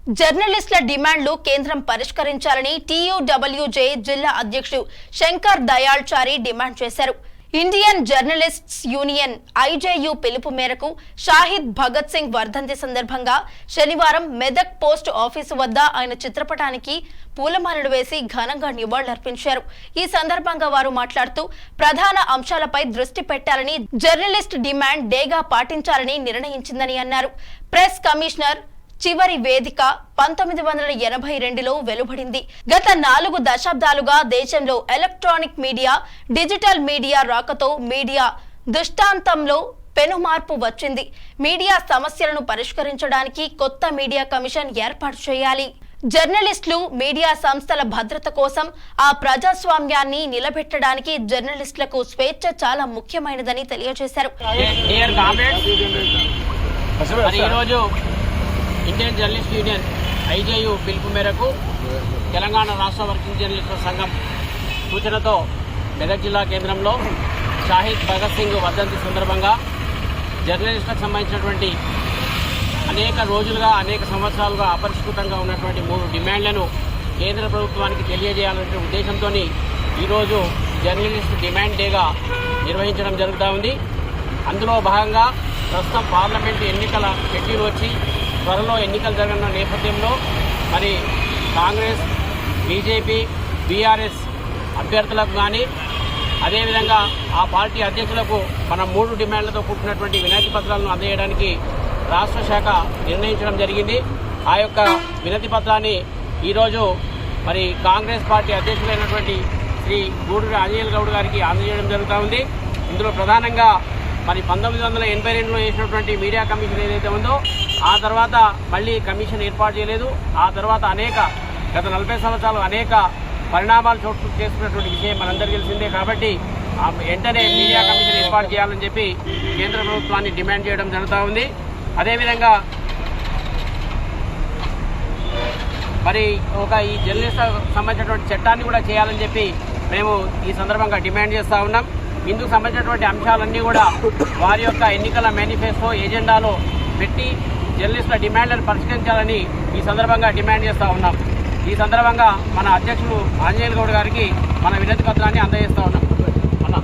జర్నలిస్టుల డిమాండ్లు కేంద్రం పరిష్కరించాలని టీయూడబ్ల్యూజే జిల్లా అధ్యక్షుడు శంకర్ దయాళ్ చారి డిమాండ్ చేశారు. ఇండియన్ జర్నలిస్ట్స్ యూనియన్ ఐజేయు పిలుపు మేరకు షాహిద్ భగత్ సింగ్ వర్ధంతి సందర్భంగా శనివారం మెదక్ పోస్ట్ ఆఫీసు వద్ద ఆయన చిత్రపటానికి పూలమాలలు వేసి ఘనంగా నివాళులర్పించారు. ఈ సందర్భంగా వారు మాట్లాడుతూ ప్రధాన అంశాలపై దృష్టి పెట్టాలని, జర్నలిస్ట్ డిమాండ్ డేగా పాటించాలని నిర్ణయించిందని అన్నారు. ప్రెస్ కమిషనర్ చివరి వేదిక 1982లో వెలువడింది. గత 4 దశాబ్దాలుగా దేశంలో ఎలక్ట్రానిక్ మీడియా, డిజిటల్ మీడియా రాకతో మీడియా దృష్టాంతంలో పెనుమార్పు వచ్చింది. మీడియా సమస్యలను పరిష్కరించడానికి కొత్త మీడియా కమిషన్ ఏర్పాటు చేయాలి. జర్నలిస్టులు, మీడియా సంస్థల భద్రత కోసం, ఆ ప్రజాస్వామ్యాన్ని నిలబెట్టడానికి జర్నలిస్టులకు స్వేచ్ఛ చాలా ముఖ్యమైనదని తెలియజేశారు. ఇండియన్ జర్నలిస్ట్ యూనియన్ ఐజేయు పిలుపు మేరకు తెలంగాణ రాష్ట్ర వర్కింగ్ జర్నలిస్టుల సంఘం సూచనతో మెదక్ జిల్లా కేంద్రంలో షాహిద్ భగత్ సింగ్ వర్ధంతి సందర్భంగా జర్నలిస్టులకు సంబంధించినటువంటి అనేక రోజులుగా, అనేక సంవత్సరాలుగా అపరిష్కృతంగా ఉన్నటువంటి 3 డిమాండ్లను కేంద్ర ప్రభుత్వానికి తెలియజేయాలనే ఉద్దేశంతో ఈరోజు జర్నలిస్ట్ డిమాండ్ డేగా నిర్వహించడం జరుగుతూ ఉంది. అందులో భాగంగా ప్రస్తుతం పార్లమెంటు ఎన్నికల షెడ్యూల్ వచ్చి త్వరలో ఎన్నికలు జరగనున్న నేపథ్యంలో మరి కాంగ్రెస్, బీజేపీ, బీఆర్ఎస్ అభ్యర్థులకు కానీ అదేవిధంగా ఆ పార్టీ అధ్యక్షులకు మన 3 డిమాండ్లతో కూడినటువంటి వినతి పత్రాలను అందజేయడానికి రాష్ట్ర శాఖ నిర్ణయించడం జరిగింది. ఆ యొక్క వినతి పత్రాన్ని ఈరోజు మరి కాంగ్రెస్ పార్టీ అధ్యక్షులైనటువంటి శ్రీ గూడూరి ఆంజనేయులు గౌడ్ గారికి అందజేయడం జరుగుతూ ఉంది. ఇందులో ప్రధానంగా మరి 1982లో వేసినటువంటి మీడియా కమిషన్ ఏదైతే ఉందో ఆ తర్వాత మళ్ళీ కమిషన్ ఏర్పాటు చేయలేదు. ఆ తర్వాత గత 40 సంవత్సరాలు అనేక పరిణామాలు చోటు చేసుకున్నటువంటి విషయం మనందరికీ తెలిసిందే. కాబట్టి వెంటనే మీడియా కమిషన్ ఏర్పాటు చేయాలని చెప్పి కేంద్ర ప్రభుత్వాన్ని డిమాండ్ చేయడం జరుగుతూ ఉంది. అదేవిధంగా మరి ఈ జర్నలిస్టులకు సంబంధించినటువంటి చట్టాన్ని కూడా చేయాలని చెప్పి మేము ఈ సందర్భంగా డిమాండ్ చేస్తూ ఉన్నాం. ఇందుకు సంబంధించినటువంటి అంశాలన్నీ కూడా వారి యొక్క ఎన్నికల మేనిఫెస్టో ఎజెండాలో పెట్టి జర్నలిస్టుల డిమాండ్లను పరిష్కరించాలని ఈ సందర్భంగా డిమాండ్ చేస్తూ ఉన్నాం. ఈ సందర్భంగా మన అధ్యక్షులు ఆంజనేయులు గౌడ్ గారికి మన వినతి పత్రాన్ని అందజేస్తూ ఉన్నాం. అన్న